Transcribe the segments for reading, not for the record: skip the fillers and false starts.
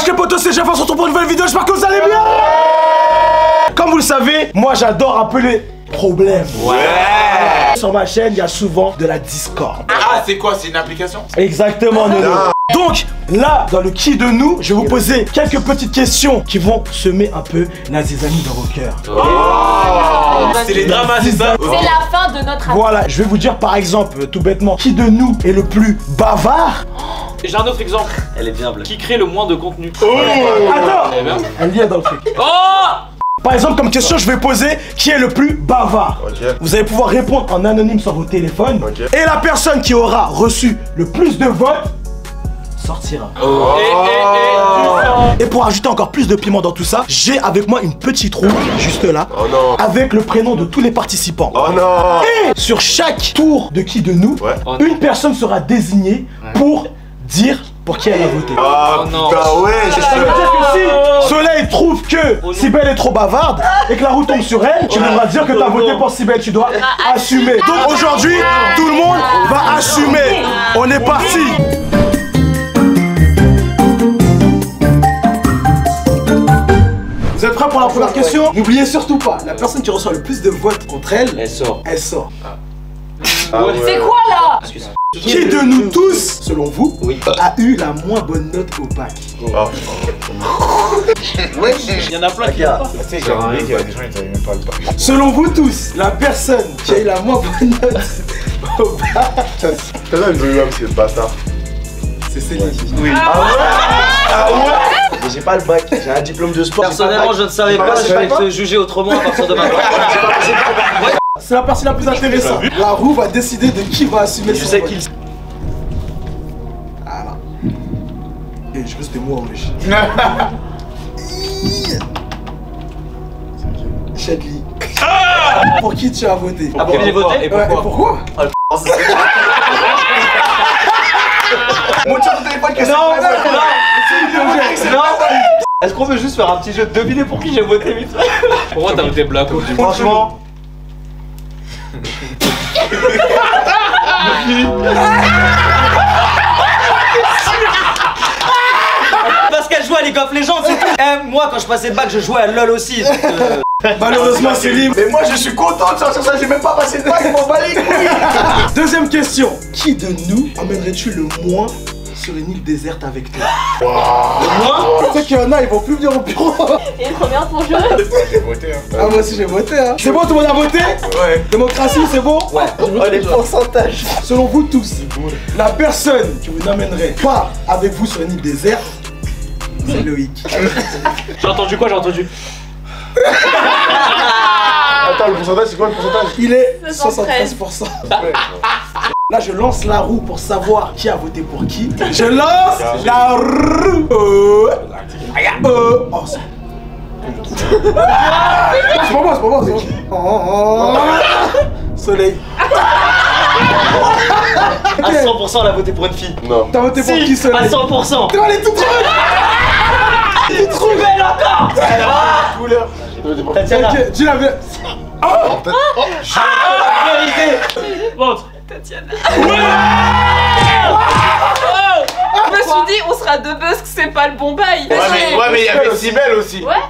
Wesh les potos, c'est Jeff, on se retrouve pour une nouvelle vidéo, j'espère que vous allez bien. Comme vous le savez, moi j'adore appeler problème. Ouais. Sur ma chaîne, il y a souvent de la discorde. Ah, c'est quoi? C'est une application? Exactement, Nono. Donc, là, dans le qui de nous, je vais vous poser quelques petites questions qui vont semer un peu la zizanie dans vos cœurs. C'est les dramas, c'est ça? C'est la fin de notre aventure. Voilà, je vais vous dire par exemple, tout bêtement, qui de nous est le plus bavard? J'ai un autre exemple. Elle est viable. Qui crée le moins de contenu? Attends, Elle est bien. elle y est dans le truc. Oh! Par exemple, comme question, je vais poser qui est le plus bavard. Vous allez pouvoir répondre en anonyme sur vos téléphones. Et la personne qui aura reçu le plus de votes sortira. Et pour ajouter encore plus de piment dans tout ça, j'ai avec moi une petite roue, juste là, avec le prénom de tous les participants. Et sur chaque tour de qui de nous, une personne sera désignée pour dire pour qui elle a voté. Oh non. Ouais, Ça veut dire que si Soleil trouve que Sibelle est trop bavarde et que la roue tombe sur elle, tu devras dire que tu as voté pour Sibelle, tu dois assumer. Donc aujourd'hui, tout le monde va assumer. On est parti. Vous êtes prêts pour la première question? N'oubliez surtout pas, la personne qui reçoit le plus de votes contre elle, Elle sort. elle sort. C'est quoi là? Qui de nous tous, selon vous, a eu la moins bonne note au bac? Il y en a plein qui n'ont pas. Selon vous tous, la personne qui a eu la moins bonne note au bac, T'as là une c'est le bâtard. c'est Céline. Oui. J'ai pas le bac, j'ai un diplôme de sport. Personnellement, je ne savais pas, je vais te juger autrement à partir de maintenant. C'est la partie la plus intéressante. La roue va décider de qui va assumer Je son sais vote. qui. Voilà. Et je veux que c'était moi, wesh. Chadli. Pour qui tu as voté? Ah bon, j'ai voté? Et pourquoi? Mon téléphone que Non. Est-ce qu'on peut juste faire un petit jeu de deviner pour qui j'ai voté vite? Pour moi, t'as voté Black. Franchement. Parce qu'elle joue à League of Legends, c'est tout. Moi, quand je passais le bac, je jouais à LoL aussi. Malheureusement, Céline. Mais moi je suis content de sortir ça, j'ai même pas passé le bac, je m'en bats les couilles. Deuxième question. Qui de nous emmènerais-tu le moins sur une île déserte avec toi? Moi, Tu sais qu'il y en a, ils vont plus venir au bureau. Et trop bien ton jeu. J'ai voté, hein. Ah, moi aussi j'ai voté, hein. C'est bon, tout le monde a voté? Ouais. Démocratie, c'est bon? ouais. Oh les pourcentages. Selon vous tous, la personne qui vous n'emmènerait pas avec vous sur une île déserte, c'est Loïc. J'ai entendu quoi? J'ai entendu. Attends, le pourcentage, c'est quoi le pourcentage? Il est 73%. 73%. Là, je lance la roue pour savoir qui a voté pour qui. Je lance la roue. Oh, c'est c'est pas moi, c'est pas moi, c'est moi. Oh. Soleil. À 100%, elle a voté pour une fille. Non. T'as voté pour qui, Si, Soleil? à 100%. Elle est toute jeune. Elle est trop belle encore. Couleur. Tatiana. Ok, dis la vérité. Vérité. Montre. Tatiana. Je me suis dit, on sera deux buzz que c'est pas le bon bail. Ouais, mais il y avait Sibelle aussi. Ouais.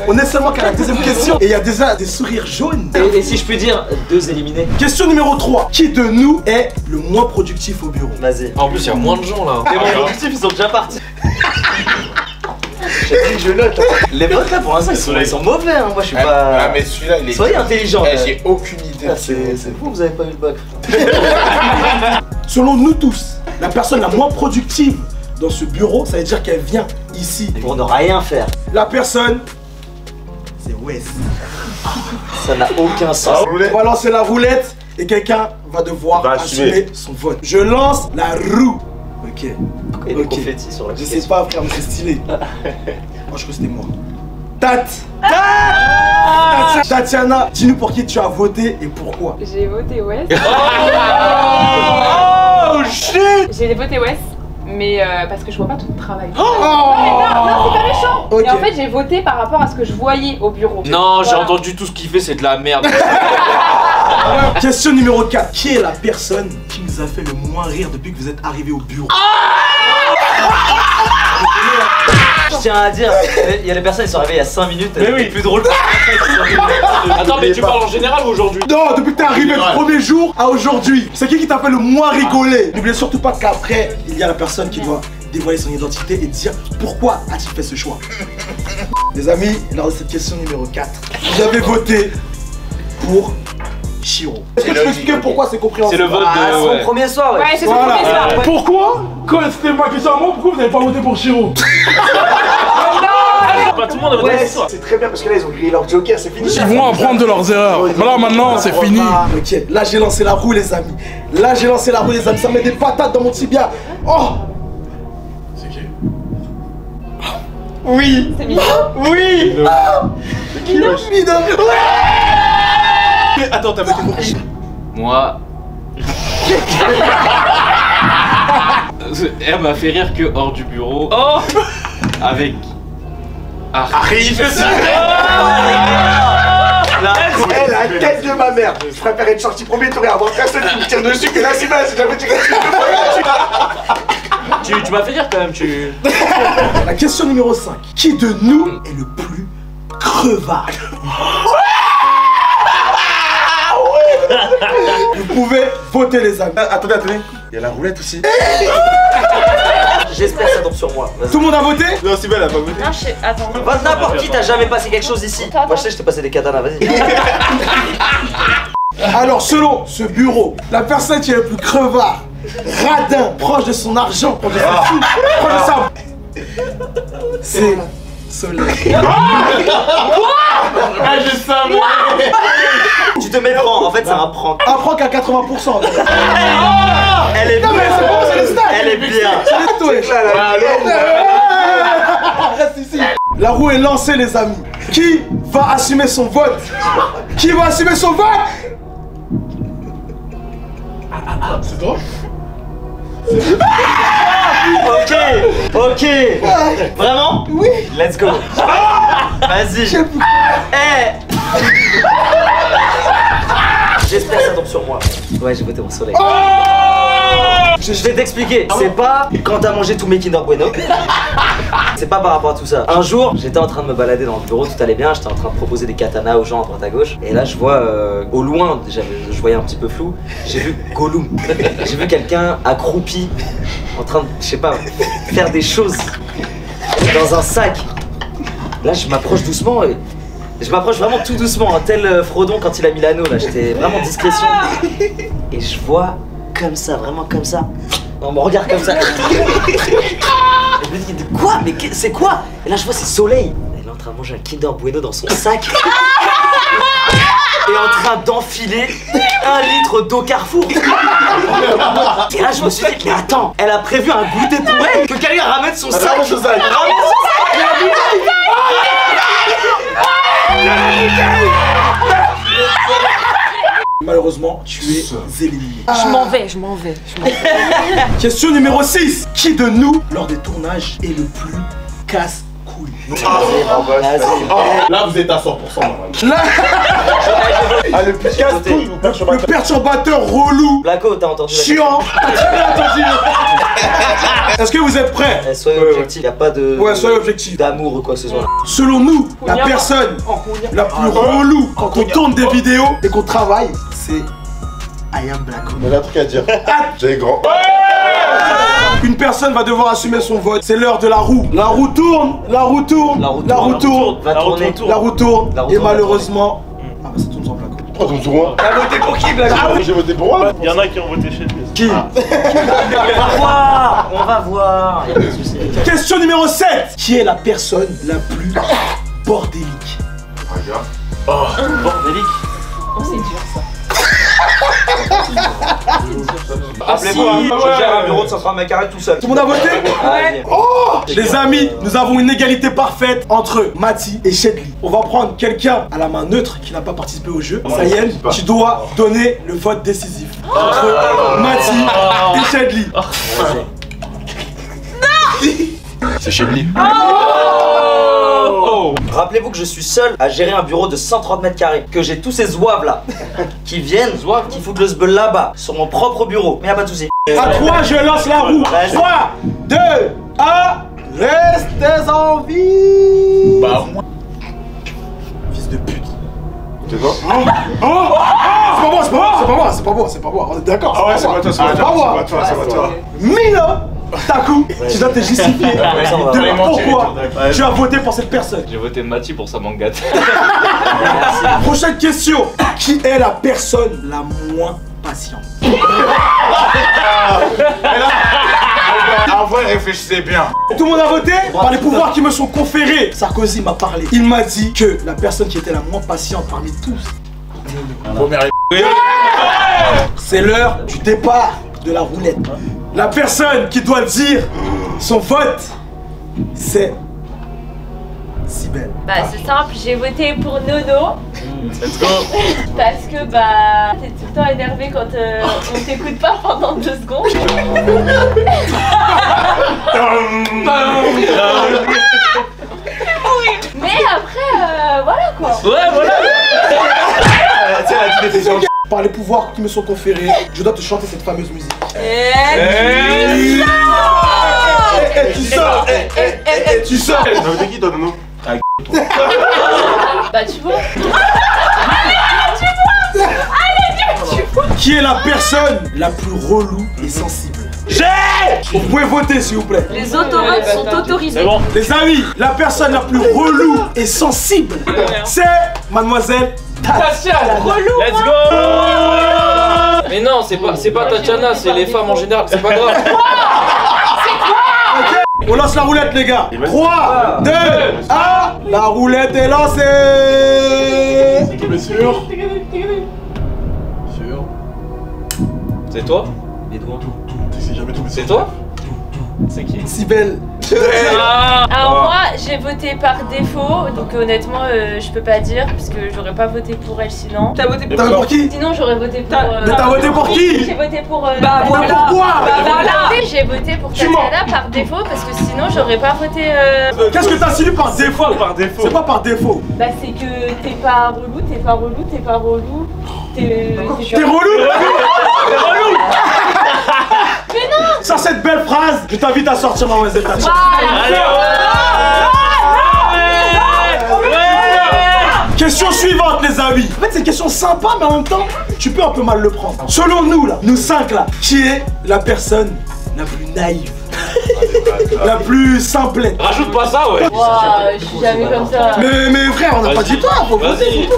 On est seulement qu'à la deuxième question et il y a déjà des sourires jaunes. Et si je puis dire, 2 éliminés. Question numéro 3. Qui de nous est le moins productif au bureau? Vas-y. En plus, il y a moins de gens là. Les bons productifs, ils sont déjà partis. J'ai dit que je note. Les votes là pour l'instant ils sont mauvais, hein. Moi je suis pas. Ah, mais celui-là, il est. Soyez intelligent. J'ai aucune idée. Ah, c'est vous, vous avez pas eu le bac. Selon nous tous, la personne la moins productive dans ce bureau, ça veut dire qu'elle vient ici. Pour ne rien faire. La personne, c'est Wes. Ça n'a aucun sens. On va lancer la roulette et quelqu'un va devoir Va assumer son vote. Je lance la roue. Ok. Il y a des confettis sur la Je sais pas, frère, mais c'est stylé. Moi, je crois que c'était moi. Tatiana, dis-nous pour qui tu as voté et pourquoi. J'ai voté Wes. Oh shit! J'ai voté Wes. Mais parce que je vois pas tout le travail. Oh Non, c'est pas méchant. Ok. Et en fait, j'ai voté par rapport à ce que je voyais au bureau. Non, j'ai Voilà. entendu tout ce qu'il fait, c'est de la merde. Question numéro 4. Qui est la personne qui nous a fait le moins rire depuis que vous êtes arrivé au bureau? Je tiens à dire, il y a des personnes qui sont arrivées il y a 5 minutes, Mais oui. plus drôle. Attends, mais tu parles en général ou aujourd'hui? Non, depuis que t'es arrivé le premier jour à aujourd'hui. C'est qui t'a fait le moins rigoler? N'oubliez surtout pas qu'après, il y a la personne qui doit dévoiler son identité et dire pourquoi a-t-il fait ce choix. Les amis, lors de cette question numéro 4, vous avez voté pour Chiro. Est-ce que tu peux expliquer pourquoi c'est compréhensible? C'est le vote de. Son premier soir, Ouais, c'est son Voilà. premier soir. Ouais. Pourquoi? Quand c'était ma question à moi, pourquoi vous n'avez pas voté pour Chiro? Pas tout le monde a voté pour toi. C'est très bien parce que là ils ont grillé leur joker, c'est fini. Ils vont apprendre de leurs erreurs. Voilà, maintenant c'est fini. Ok, là j'ai lancé la roue les amis. Là j'ai lancé la roue les amis, ça met des patates dans mon tibia. Oh! C'est qui? Oui! C'est mignon. Oui! C'est qui, wesh? Mida. Attends, t'as voté pour qui? Moi. Elle m'a fait rire que hors du bureau. Oh! Avec. Harry, je suis Elle a la tête de ma mère. Je préfère être sorti premier tour et avoir personne qui me tire dessus que là c'est mal, c'est jamais tiré dessus. Tu m'as fait rire quand même, tu. La question numéro 5. Qui de nous est le plus crevard? Vous pouvez voter les amis. Attendez, il y a la roulette aussi. J'espère que ça tombe sur moi. Vas-y. Tout le monde a voté? Non, Sybelle elle a pas voté. Non, je sais. Attends. Va n'importe qui, t'as jamais passé quelque chose ici. Attends. Moi je sais, je t'ai passé des katanas, vas-y. Alors selon ce bureau, la personne qui est le plus crevard, radin, proche de son argent, proche de sa fille, proche de sa... C'est Soleil. Ah, je savais! Tu te mets franc, en fait c'est un prank. Un prank à 80%. Elle est Non mais c'est bon, c'est le stade. Elle est bien. C'est les touches. Reste ici. La roue est lancée les amis. Qui va assumer son vote? Qui va assumer son vote? C'est toi? Ok, ok. Vraiment? Oui. Let's go. Vas-y. Eh. J'espère que ça tombe sur moi. Ouais, j'ai voté pour Soleil. Je vais t'expliquer. C'est pas quand t'as mangé tous mes Kinder Bueno. C'est pas par rapport à tout ça. Un jour, j'étais en train de me balader dans le bureau, tout allait bien. J'étais en train de proposer des katanas aux gens à droite à gauche. Et là, je vois au loin, je voyais un petit peu flou. J'ai vu Gollum. J'ai vu quelqu'un accroupi en train de, je sais pas, faire des choses dans un sac. Là, je m'approche doucement et je m'approche vraiment tout doucement, tel Frodon quand il a mis l'anneau. Là, j'étais vraiment discrétion. Et je vois comme ça, vraiment comme ça. On me regarde comme ça. Et je me dis, quoi? Mais c'est quoi? Et là, je vois, c'est Soleil. Elle est en train de manger un Kinder Bueno dans son sac. Et en train d'enfiler 1 litre d'eau Carrefour. Et là, je me suis dit, mais attends, elle a prévu un goûter pour elle. Que quelqu'un ramène son sac. Ramène son sac. Ramène son Malheureusement, tu es éliminé. Je m'en vais, je m'en vais. Question numéro 6. Qui de nous, lors des tournages, est le plus casse-couille? Là, vous êtes à 100%. Là, Ah, le plus casse-couille ou le perturbateur relou, Blacko, t'as entendu la chiant. Est-ce que vous êtes prêts? question? Soyez objectif, y'a pas de. Ouais, soyez objectifs. D'amour ou quoi que ce soit. Selon nous, la personne la plus relou quand on tourne des vidéos et qu'on travaille, c'est I am Blacko. Il y a un truc à dire. J'ai grand. Une personne va devoir assumer son vote. C'est l'heure de la roue. La roue tourne, la roue tourne, La roue la roue tourne, Va tourner. la roue tourne. La roue Et tourne, malheureusement, ah bah ça tourne sans Blacko. Pourquoi ton tour? T'as voté pour qui, Black? J'ai voté pour moi. Il y en a qui ont voté chez lui. Qui? On va voir. On va voir. Y'a pas de soucis. Question numéro 7. Qui est la personne la plus bordélique? Bordélique. Oh, c'est dur ça. Appelez-moi, je gère un bureau de 500 mètres carrés tout seul. Tout le monde a voté? Allez. Oh! Les amis, nous avons une égalité parfaite entre Mati et Shedley. On va prendre quelqu'un à la main neutre qui n'a pas participé au jeu. Sayen, tu dois donner le vote décisif entre Mati et Shedley. C'est chez lui. Oh! Rappelez-vous que je suis seul à gérer un bureau de 130 mètres carrés. Que j'ai tous ces zouaves là qui viennent, qui foutent le sbeul là-bas, sur mon propre bureau. Mais y'a pas de soucis. À 3, je lance la roue. 3, 2, 1. Restez en vie. Bah, moi. Fils de pute. C'est quoi? C'est pas moi. On est d'accord. Ah ouais, c'est pas toi, c'est pas toi. Mino, Taku, tu dois te justifier de pourquoi tu as voté pour cette personne. J'ai voté Mati pour sa mangate. Prochaine question. Qui est la personne la moins patiente? En vrai, réfléchissez bien. Tout le monde a voté? Par les pouvoirs qui me sont conférés, Sarkozy m'a parlé. Il m'a dit que la personne qui était la moins patiente parmi tous, c'est l'heure du départ de la roulette. La personne qui doit dire son vote, c'est Sibel. Bah c'est simple, j'ai voté pour Nono. Let's go. Parce que bah t'es tout le temps énervé quand on t'écoute pas pendant 2 secondes. Mais après voilà quoi. Ouais, voilà. Par les pouvoirs qui me sont conférés, je dois te chanter cette fameuse musique. Tu sors. T'es qui toi, Nono? Bah tu vois. Qui est la personne la plus relou et sensible? Vous pouvez voter s'il vous plaît. Les autoroutes sont autorisés. C'est bon. Les amis, la personne la plus relou et sensible, c'est mademoiselle Tatiana. Relou. Let's go. Mais non, c'est pas Tatiana, c'est les femmes en général. C'est pas grave. On lance la roulette les gars. 3, 2, 1. La roulette est lancée. Mais sûr. C'est toi? Les doigts. C'est jamais tout. C'est toi? C'est qui? Sibel. Alors moi j'ai voté par défaut, donc honnêtement je peux pas dire parce que j'aurais pas voté pour elle sinon. T'as voté T'as voté pour qui? Sinon j'aurais voté pour. Mais t'as voté pour qui? J'ai voté pour. Bah pourquoi? J'ai voté pour Tatiana par défaut parce que sinon j'aurais pas voté. Qu'est-ce que t'as signé par défaut? C'est pas par défaut. Bah c'est que t'es pas relou, t'es pas relou, t'es pas relou. T'es relou? T'es relou? Mais non! Sur cette belle phrase, je t'invite à sortir mademoiselle Tatiana. Question suivante les amis. En fait c'est une question sympa mais en même temps tu peux un peu mal le prendre. Selon nous là, nous 5 là, qui est la personne la plus naïve? La plus simplette. Rajoute pas ça, ouais. Ouah, je suis jamais comme ça. Mais frère, on n'a pas dit toi, faut voter.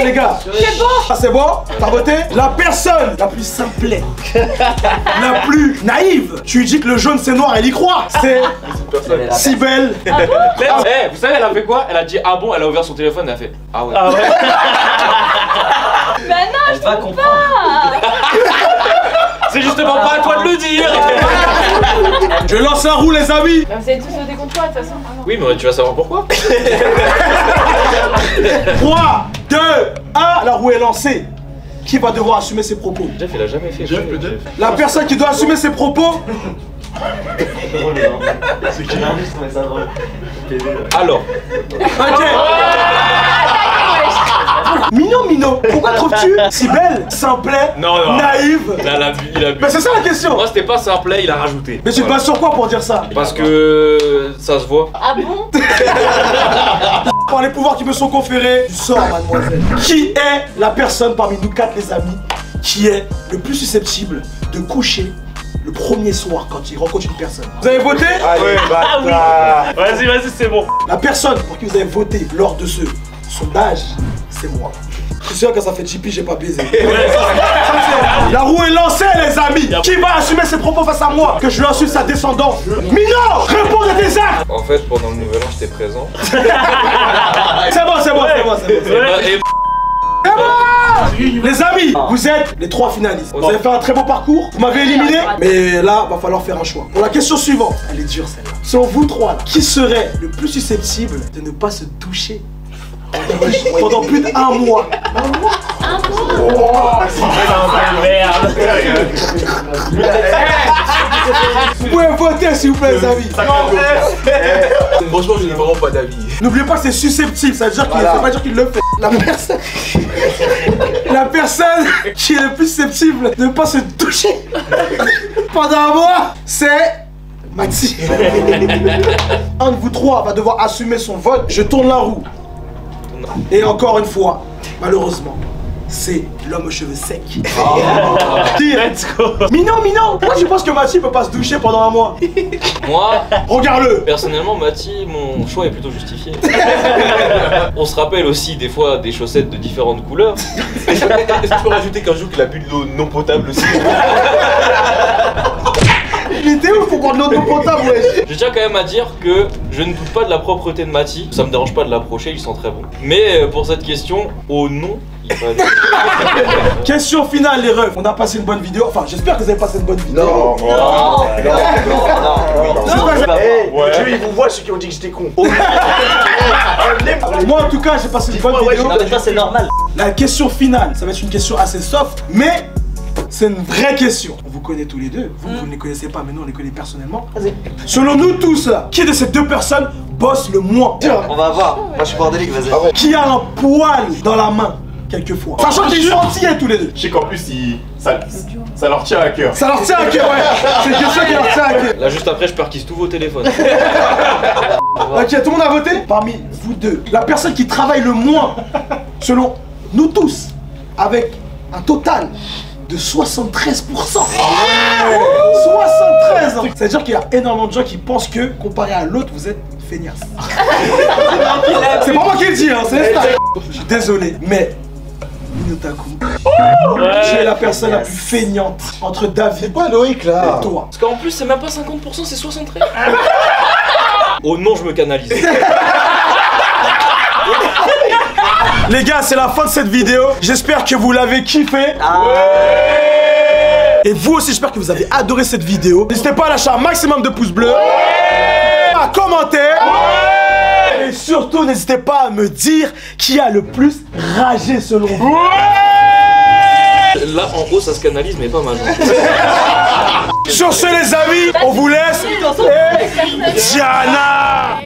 Les gars. C'est bon. Ah c'est bon? T'as voté? La personne la plus simplette, la plus naïve, tu lui dis que le jaune c'est noir, elle y croit. C'est Sibel. Eh, vous savez, elle a fait quoi? Elle a dit ah bon, elle a ouvert son téléphone, elle a fait ah ouais. Bah non, je trouve pas. C'est justement pas à toi de le dire. Je lance la roue les amis. Bah, vous avez tous voté contre toi de toute façon. Oui, mais tu vas savoir pourquoi. 3, 2, 1, la roue est lancée. Qui va devoir assumer ses propos? Jeff, il a jamais fait. Jeff, peut-être. La personne qui doit assumer ses propos. C'est qui? Alors. Ok. Mino, pourquoi trouves-tu Sibel simplet, Non. naïve? Il a bu. Mais c'est ça la question. Moi, c'était pas simple, il a rajouté. Mais tu te bases sur quoi pour dire ça? Parce que ça se voit. Ah bon? Par les pouvoirs qui me sont conférés, tu sors mademoiselle. Qui est la personne parmi nous 4 les amis qui est le plus susceptible de coucher le premier soir quand il rencontre une personne? Vous avez voté? Allez, Vas-y, c'est bon. La personne pour qui vous avez voté lors de ce sondage, c'est moi. Je suis sûr que ça fait JP, j'ai pas baisé. La roue est lancée les amis. Qui va assumer ses propos face à moi? Que je lui insulte sa descendance. Mino, réponds de tes actes. En fait, pendant le nouvel an, j'étais présent. C'est bon. Les amis, vous êtes les 3 finalistes. Vous avez fait un très beau parcours. Vous m'avez éliminé. Mais là, va falloir faire un choix. Pour la question suivante, elle est dure celle-là. Selon vous 3 là, qui serait le plus susceptible de ne pas se toucher pendant plus d'1 mois. Vous pouvez voter s'il vous plaît les amis. Franchement, je n'ai vraiment pas d'avis. N'oubliez pas que c'est susceptible, ça veut dire qu'il ne faut pas dire qu'il le fait. La personne qui est le plus susceptible de ne pas se toucher pendant 1 mois, c'est Maxi. Un de vous trois va devoir assumer son vote. Je tourne la roue. Et encore une fois, malheureusement, c'est l'homme aux cheveux secs. Let's go. Minon, pourquoi tu penses que Mathis peut pas se doucher pendant 1 mois? Moi, regarde-le. Personnellement, Mathis, mon choix est plutôt justifié. On se rappelle aussi des fois des chaussettes de différentes couleurs. Est-ce que tu peux rajouter qu'un jour qu'il a bu de l'eau non potable aussi? Il était où pour boire de l'eau non potable, wesh? Je tiens quand même à dire que je ne doute pas de la propreté de Mathis. Ça me dérange pas de l'approcher, il sent très bon. Mais pour cette question, au nom, il va aller. Question finale, les refs. On a passé une bonne vidéo. Enfin, j'espère que vous avez passé une bonne vidéo. Non. Ouais. Ils vous voient ceux qui ont dit que j'étais con. Moi, en tout cas, j'ai passé une bonne vidéo. Non, mais ça, c'est normal. La question finale, ça va être une question assez soft, mais c'est une vraie question. On vous connaît tous les deux. Vous ne les connaissez pas, mais nous, on les connaît personnellement. Selon nous tous, là, qui de ces deux personnes bosse le moins? On va voir. Moi, je suis bordélique, vas-y. Qui a un poil dans la main, quelquefois? Sachant qu'ils sont entiers tous les deux. Je sais qu'en plus, ça leur tient à cœur. Ça leur tient à cœur, ouais. C'est une question qui leur tient à cœur. Là, juste après, je perquise tous vos téléphones. Ok, tout le monde a voté? Parmi vous deux, la personne qui travaille le moins, selon nous tous, avec un total de 73%. 73 ans. C'est-à-dire qu'il y a énormément de gens qui pensent que, comparé à l'autre, vous êtes feignasse. C'est pas moi qui le dis, hein, c'est les stats. Je suis désolé, mais Minotaku, tu es la personne la plus feignante entre David. C'est pas Loïc là. Et toi. Parce qu'en plus, c'est même pas 50%, c'est 73%. Oh non, je me canalise. Les gars, c'est la fin de cette vidéo. J'espère que vous l'avez kiffé. Et vous aussi, j'espère que vous avez adoré cette vidéo. N'hésitez pas à lâcher un maximum de pouces bleus, à commenter. Et surtout, n'hésitez pas à me dire qui a le plus ragé selon vous. Là, en haut, ça se canalise, mais pas mal. Sur ce, les amis, on vous laisse. Et Diana.